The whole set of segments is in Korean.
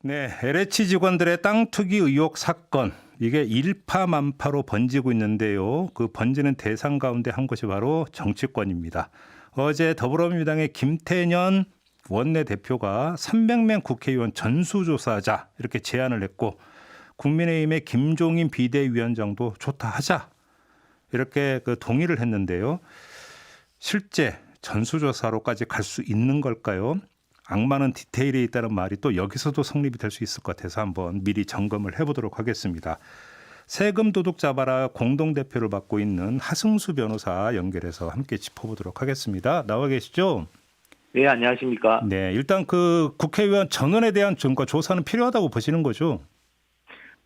네, LH 직원들의 땅 투기 의혹 사건 이게 일파만파로 번지고 있는데요. 그 번지는 대상 가운데 한 곳이 바로 정치권입니다. 어제 더불어민주당의 김태년 원내대표가 300명 국회의원 전수조사하자 이렇게 제안을 했고 국민의힘의 김종인 비대위원장도 좋다 하자 이렇게 동의를 했는데요. 실제 전수조사로까지 갈 수 있는 걸까요? 악마는 디테일에 있다는 말이 또 여기서도 성립이 될 수 있을 것 같아서 한번 미리 점검을 해보도록 하겠습니다. 세금 도둑 잡아라 공동대표를 맡고 있는 하승수 변호사 연결해서 함께 짚어보도록 하겠습니다. 나와 계시죠? 네, 안녕하십니까. 네, 일단 그 국회의원 전원에 대한 증거 조사는 필요하다고 보시는 거죠?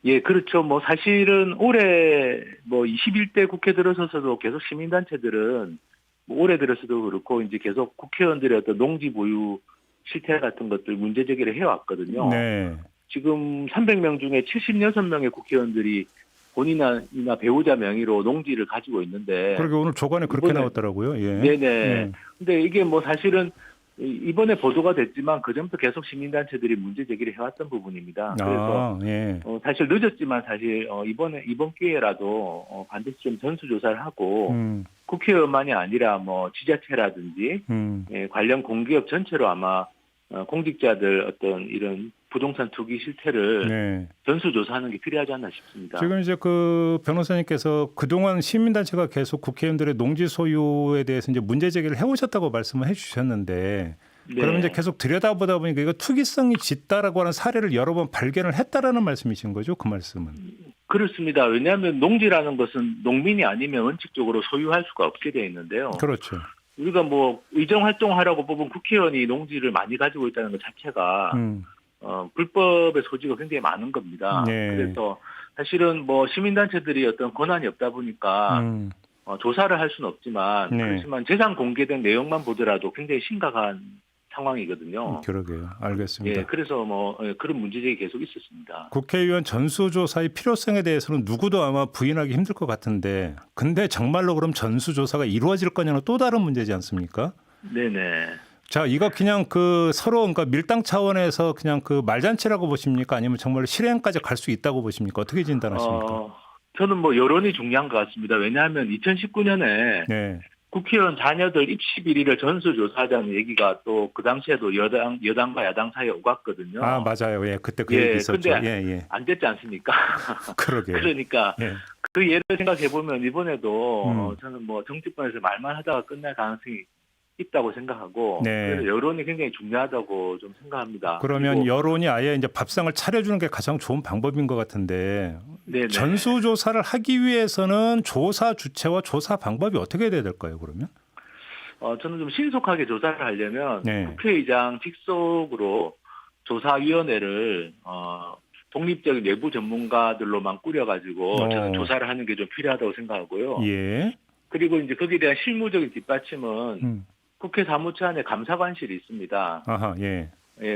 예, 그렇죠. 뭐 사실은 올해 뭐 21대 국회 들어서서도 계속 시민단체들은 뭐 올해 들어서도 그렇고 이제 계속 국회의원들의 어떤 농지 보유 실태 같은 것들 문제 제기를 해왔거든요. 네. 지금 300명 중에 76명의 국회의원들이 본인이나 배우자 명의로 농지를 가지고 있는데. 그러게 오늘 조간에 그렇게 나왔더라고요. 예. 네네. 네. 근데 이게 뭐 사실은 이번에 보도가 됐지만 그전부터 계속 시민단체들이 문제 제기를 해왔던 부분입니다. 그래서 예. 사실 늦었지만 사실 이번 기회라도 반드시 좀 전수조사를 하고 국회의원만이 아니라 뭐 지자체라든지 관련 공기업 전체로 아마 공직자들 어떤 이런 부동산 투기 실태를 전수조사하는 게 필요하지 않나 싶습니다. 지금 이제 그 변호사님께서 그동안 시민단체가 계속 국회의원들의 농지 소유에 대해서 이제 문제 제기를 해오셨다고 말씀을 해주셨는데 그러면 이제 계속 들여다보다 보니까 이거 투기성이 짙다라고 하는 사례를 여러 번 발견을 했다라는 말씀이신 거죠? 그 말씀은? 그렇습니다. 왜냐하면 농지라는 것은 농민이 아니면 원칙적으로 소유할 수가 없게 되어 있는데요. 그렇죠. 우리가 뭐 의정 활동하라고 뽑은 국회의원이 농지를 많이 가지고 있다는 것 자체가 불법의 소지가 굉장히 많은 겁니다. 그래서 사실은 뭐 시민단체들이 어떤 권한이 없다 보니까 조사를 할 수는 없지만 그렇지만 재산 공개된 내용만 보더라도 굉장히 심각한 상황이거든요. 그러게요. 알겠습니다. 예, 그래서 뭐 그런 문제제기 계속 있었습니다. 국회의원 전수조사의 필요성에 대해서는 누구도 아마 부인하기 힘들 것 같은데 근데 정말로 그럼 전수조사가 이루어질 거냐는 또 다른 문제지 않습니까? 네네. 자, 이거 그냥 그 서로 그러니까 밀당 차원에서 그냥 그 말잔치라고 보십니까? 아니면 정말 실행까지 갈 수 있다고 보십니까? 어떻게 진단하십니까? 저는 뭐 여론이 중요한 것 같습니다. 왜냐하면 2019년에 국회의원 자녀들 입시 비리를 전수조사하자는 얘기가 또 그 당시에도 여당과 야당 사이에 오갔거든요. 아, 맞아요. 예, 그때 그 얘기 있었죠. 근데 안 됐지 않습니까? 그러게요. 그러니까 그 예를 생각해 보면 이번에도 저는 뭐 정치권에서 말만 하다가 끝날 가능성이 있다고 생각하고 그래서 여론이 굉장히 중요하다고 좀 생각합니다. 그러면 여론이 아예 이제 밥상을 차려주는 게 가장 좋은 방법인 것 같은데 전수조사를 하기 위해서는 조사 주체와 조사 방법이 어떻게 돼야 될까요? 그러면? 저는 좀 신속하게 조사를 하려면 국회의장 직속으로 조사위원회를 독립적인 내부 전문가들로만 꾸려가지고 저는 조사를 하는 게 좀 필요하다고 생각하고요. 그리고 이제 거기에 대한 실무적인 뒷받침은 국회 사무처 안에 감사관실이 있습니다.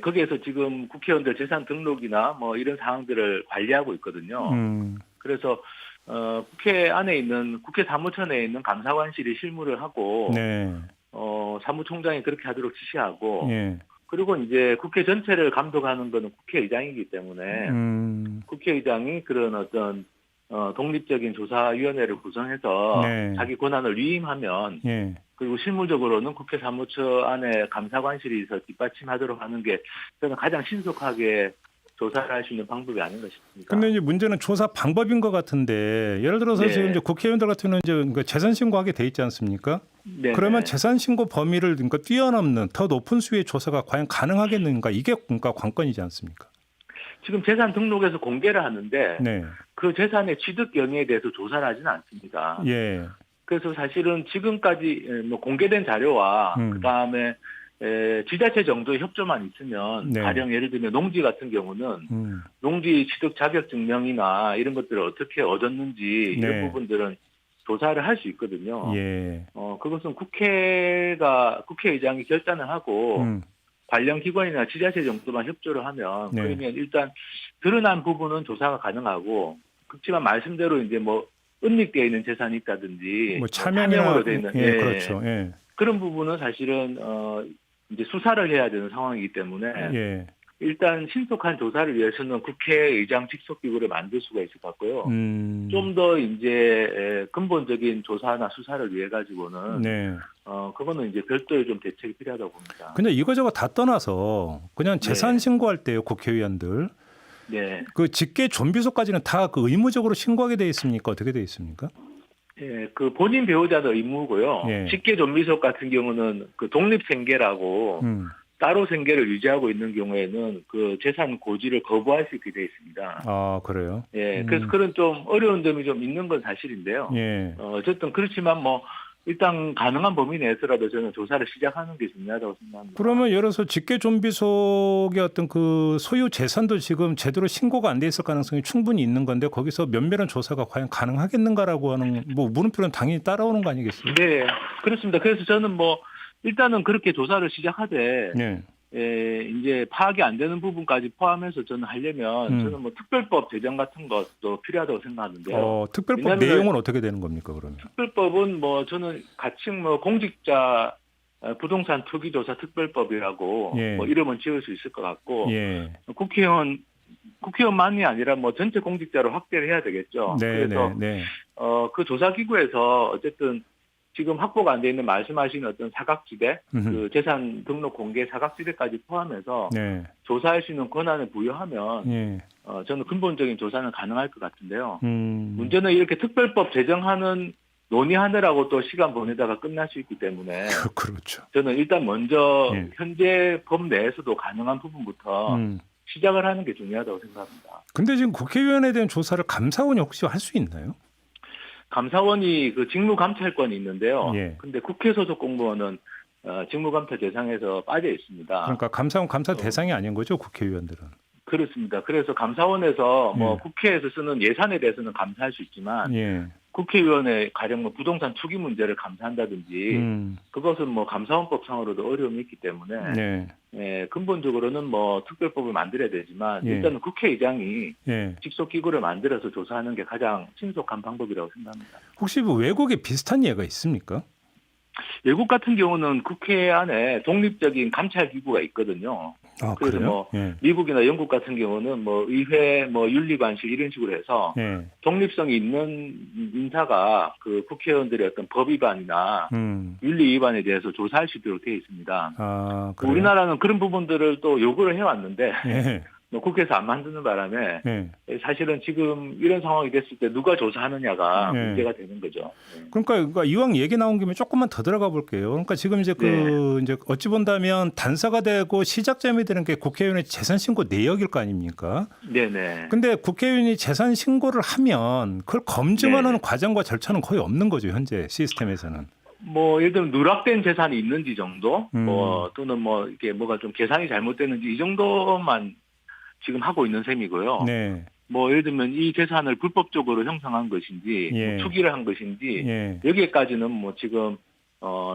거기에서 지금 국회의원들 재산 등록이나 뭐 이런 사항들을 관리하고 있거든요. 그래서 국회 안에 있는 국회 사무처 내에 있는 감사관실이 실무를 하고 사무총장이 그렇게 하도록 지시하고 그리고 이제 국회 전체를 감독하는 것은 국회의장이기 때문에 국회의장이 그런 어떤 독립적인 조사위원회를 구성해서 자기 권한을 위임하면 그리고 실무적으로는 국회 사무처 안에 감사관실에서 뒷받침하도록 하는 게 저는 가장 신속하게 조사를 할 수 있는 방법이 아닌가 싶습니다. 근데 이제 문제는 조사 방법인 것 같은데 예를 들어서 지금 이제 국회의원들 같은 경우는 이제 재산 신고하게 돼 있지 않습니까? 그러면 재산 신고 범위를 그러니까 뛰어넘는 더 높은 수위의 조사가 과연 가능하겠는가? 이게 그러니까 관건이지 않습니까? 지금 재산 등록에서 공개를 하는데 그 재산의 취득 영역에 대해서 조사를 하지는 않습니다. 그래서 사실은 지금까지 뭐 공개된 자료와 그다음에 지자체 정도의 협조만 있으면 가령 예를 들면 농지 같은 경우는 농지 취득 자격 증명이나 이런 것들을 어떻게 얻었는지 이런 부분들은 조사를 할 수 있거든요. 그것은 국회의장이 결단을 하고 관련 기관이나 지자체 정도만 협조를 하면 그러면 일단 드러난 부분은 조사가 가능하고 그렇지만 말씀대로 이제 뭐 은닉되어 있는 재산이 있다든지 뭐 차명으로 되어 있는 그렇죠. 그런 부분은 사실은 이제 수사를 해야 되는 상황이기 때문에 일단 신속한 조사를 위해서는 국회의장 직속기구를 만들 수가 있을 것 같고요. 좀 더 이제 근본적인 조사나 수사를 위해 가지고는 네. 그거는 이제 별도의 좀 대책이 필요하다고 봅니다. 근데 이거저거 다 떠나서 그냥 재산 신고할 때요, 국회의원들. 네. 그 직계 좀비소까지는 다 그 의무적으로 신고하게 돼 있습니까? 어떻게 돼 있습니까? 예, 그 본인 배우자도 의무고요. 예. 직계 좀비속 같은 경우는 그 독립생계라고 따로 생계를 유지하고 있는 경우에는 그 재산 고지를 거부할 수 있게 돼 있습니다. 아, 그래요? 예, 그래서 그런 좀 어려운 점이 좀 있는 건 사실인데요. 예. 어쨌든 그렇지만 뭐 일단 가능한 범위 내에서라도 저는 조사를 시작하는 게 중요하다고 생각합니다. 그러면 예를 들어서 직계 좀비속의 어떤 그 소유 재산도 지금 제대로 신고가 안 돼 있을 가능성이 충분히 있는 건데 거기서 면밀한 조사가 과연 가능하겠는가라고 하는 뭐 물음표는 당연히 따라오는 거 아니겠어요? 네, 그렇습니다. 그래서 저는 뭐 일단은 그렇게 조사를 시작하되 네. 이제 파악이 안 되는 부분까지 포함해서 저는 하려면 저는 뭐 특별법 제정 같은 것도 필요하다고 생각하는데요. 특별법 내용은 어떻게 되는 겁니까 그러면? 특별법은 뭐 저는 가칭 뭐 공직자 부동산 투기조사 특별법이라고 예. 뭐 이름은 지을 수 있을 것 같고 예. 국회의원만이 아니라 뭐 전체 공직자로 확대를 해야 되겠죠. 네, 그래서 네. 그 조사기구에서 어쨌든 지금 확보가 안 돼 있는 말씀하신 어떤 사각지대, 그 재산 등록 공개 사각지대까지 포함해서 네. 조사할 수 있는 권한을 부여하면 예. 저는 근본적인 조사는 가능할 것 같은데요. 문제는 이렇게 특별법 제정하는 논의하느라고 또 시간 보내다가 끝날 수 있기 때문에 그렇죠. 저는 일단 먼저 예. 현재 법 내에서도 가능한 부분부터 시작을 하는 게 중요하다고 생각합니다. 근데 지금 국회의원에 대한 조사를 감사원이 혹시 할 수 있나요? 감사원이 그 직무감찰권이 있는데요. 예. 근데 국회 소속 공무원은 직무감찰 대상에서 빠져 있습니다. 그러니까 감사원 감사 대상이 아닌 거죠, 국회의원들은. 그렇습니다. 그래서 감사원에서 뭐 예. 국회에서 쓰는 예산에 대해서는 감사할 수 있지만 예. 국회의원의 가령 뭐 부동산 투기 문제를 감사한다든지 그것은 뭐 감사원법상으로도 어려움이 있기 때문에 네. 근본적으로는 뭐 특별법을 만들어야 되지만 예. 일단은 국회의장이 예. 직속기구를 만들어서 조사하는 게 가장 신속한 방법이라고 생각합니다. 혹시 뭐 외국에 비슷한 예가 있습니까? 외국 같은 경우는 국회 안에 독립적인 감찰기구가 있거든요. 아, 그래서 그래요? 뭐 예. 미국이나 영국 같은 경우는 뭐 의회, 뭐 윤리관실 이런 식으로 해서 예. 독립성이 있는 인사가 그 국회의원들의 어떤 법 위반이나 윤리 위반에 대해서 조사할 수 있도록 되어 있습니다. 아, 그래요? 우리나라는 그런 부분들을 또 요구를 해왔는데 예. 뭐 국회에서 안 만드는 바람에 예. 사실은 지금 이런 상황이 됐을 때 누가 조사하느냐가 예. 문제가 되는 거죠. 그러니까 이왕 얘기 나온 김에 조금만 더 들어가 볼게요. 그러니까 지금 이제 이제 어찌 본다면 단서가 되고 시작점이 되는 게 국회의원의 재산 신고 내역일 거 아닙니까? 네네. 근데 국회의원이 재산 신고를 하면 그걸 검증하는 과정과 절차는 거의 없는 거죠, 현재 시스템에서는. 뭐 예를 들면 누락된 재산이 있는지 정도, 뭐 또는 뭐 이게 뭐가 좀 계산이 잘못됐는지 이 정도만 지금 하고 있는 셈이고요. 네. 뭐 예를 들면 이 재산을 불법적으로 형성한 것인지 예. 뭐 투기를 한 것인지 예. 여기까지는 뭐 지금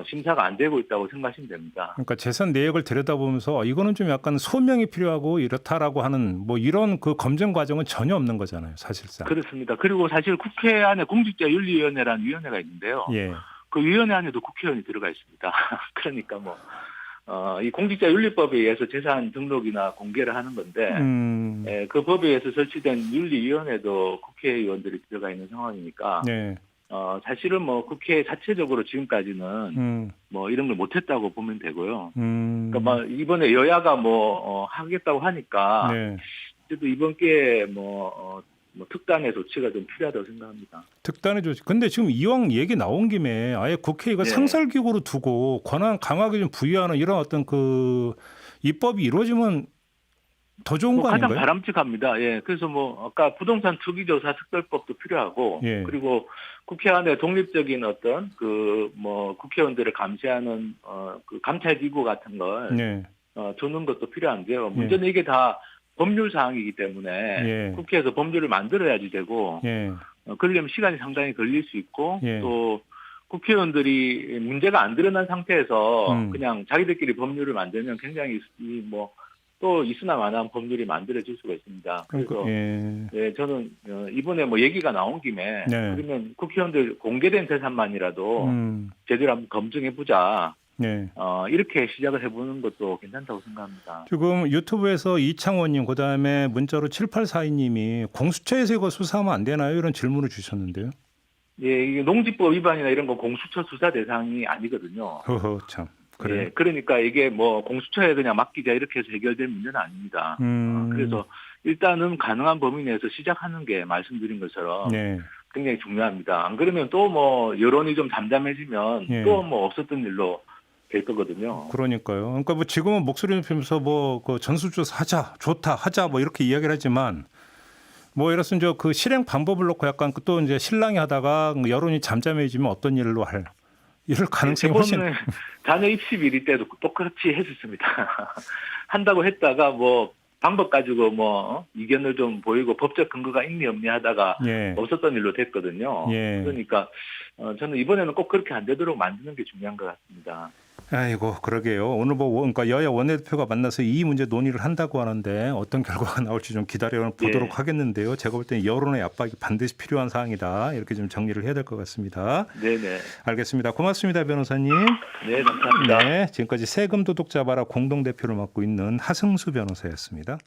심사가 안 되고 있다고 생각하시면 됩니다. 그러니까 재산 내역을 들여다보면서 이거는 좀 약간 소명이 필요하고 이렇다라고 하는 뭐 이런 그 검증 과정은 전혀 없는 거잖아요, 사실상. 그렇습니다. 그리고 사실 국회 안에 공직자윤리위원회라는 위원회가 있는데요. 예. 그 위원회 안에도 국회의원이 들어가 있습니다. 그러니까 뭐 이 공직자윤리법에 의해서 재산 등록이나 공개를 하는 건데 그 법에 의해서 설치된 윤리위원회도 국회의원들이 들어가 있는 상황이니까 네. 사실은 뭐 국회 자체적으로 지금까지는 뭐 이런 걸 못했다고 보면 되고요. 그러니까 뭐 이번에 여야가 뭐 하겠다고 하니까 네. 그래도 이번 기회에 뭐 특단의 조치가 좀 필요하다고 생각합니다. 특단의 조치. 근데 지금 이왕 얘기 나온 김에 아예 국회 이거 상설기구로 두고 권한 강하게 좀 부여하는 이런 어떤 그 입법이 이루어지면 더 좋은 거 아닌가요? 가장 바람직합니다. 예. 그래서 뭐 아까 부동산 투기조사 특별법도 필요하고 예. 그리고 국회 안에 독립적인 어떤 그 뭐 국회의원들을 감시하는 그 감찰기구 같은 걸 두는 것도 필요한데요. 문제는 이게 다 법률 사항이기 때문에 국회에서 법률을 만들어야지 되고 그러려면 시간이 상당히 걸릴 수 있고 또 국회의원들이 문제가 안 드러난 상태에서 그냥 자기들끼리 법률을 만들면 굉장히 또 있으나마나한 법률이 만들어질 수가 있습니다. 그래서 저는 이번에 뭐 얘기가 나온 김에 그러면 국회의원들 공개된 재산만이라도 제대로 한번 검증해 보자. 네. 이렇게 시작을 해보는 것도 괜찮다고 생각합니다. 지금 유튜브에서 이창원님, 그다음에 문자로 7842님이 공수처에서 이거 수사하면 안 되나요? 이런 질문을 주셨는데요. 예, 이게 농지법 위반이나 이런 거 공수처 수사 대상이 아니거든요. 허허, 참. 그래. 예, 그러니까 이게 뭐 공수처에 그냥 맡기자 이렇게 해서 해결될 문제는 아닙니다. 그래서 일단은 가능한 범위 내에서 시작하는 게 말씀드린 것처럼 네. 굉장히 중요합니다. 안 그러면 또 뭐 여론이 좀 잠잠해지면 예. 또 뭐 없었던 일로 될 거거든요. 그러니까요. 그러니까 뭐 지금은 목소리 높이면서 뭐 그 전수조사 하자, 좋다, 하자 뭐 이렇게 이야기를 하지만 뭐 예를 들어서 그 실행 방법을 놓고 약간 또 이제 실랑이 하다가 여론이 잠잠해지면 어떤 일로 할 이럴 가능성이 훨씬. 저번에 자녀 입시 비리 때도 똑같이 했었습니다. 한다고 했다가 뭐 방법 가지고 뭐 이견을 좀 보이고 법적 근거가 있니 없니 하다가 예. 없었던 일로 됐거든요. 예. 그러니까 저는 이번에는 꼭 그렇게 안 되도록 만드는 게 중요한 것 같습니다. 아이고 그러게요. 오늘 뭐 그러니까 여야 원내대표가 만나서 이 문제 논의를 한다고 하는데 어떤 결과가 나올지 좀 기다려 보도록 예. 하겠는데요. 제가 볼 때는 여론의 압박이 반드시 필요한 사항이다. 이렇게 좀 정리를 해야 될 것 같습니다. 네네. 알겠습니다. 고맙습니다, 변호사님. 네, 감사합니다. 네, 지금까지 세금 도둑 잡아라 공동대표를 맡고 있는 하승수 변호사였습니다.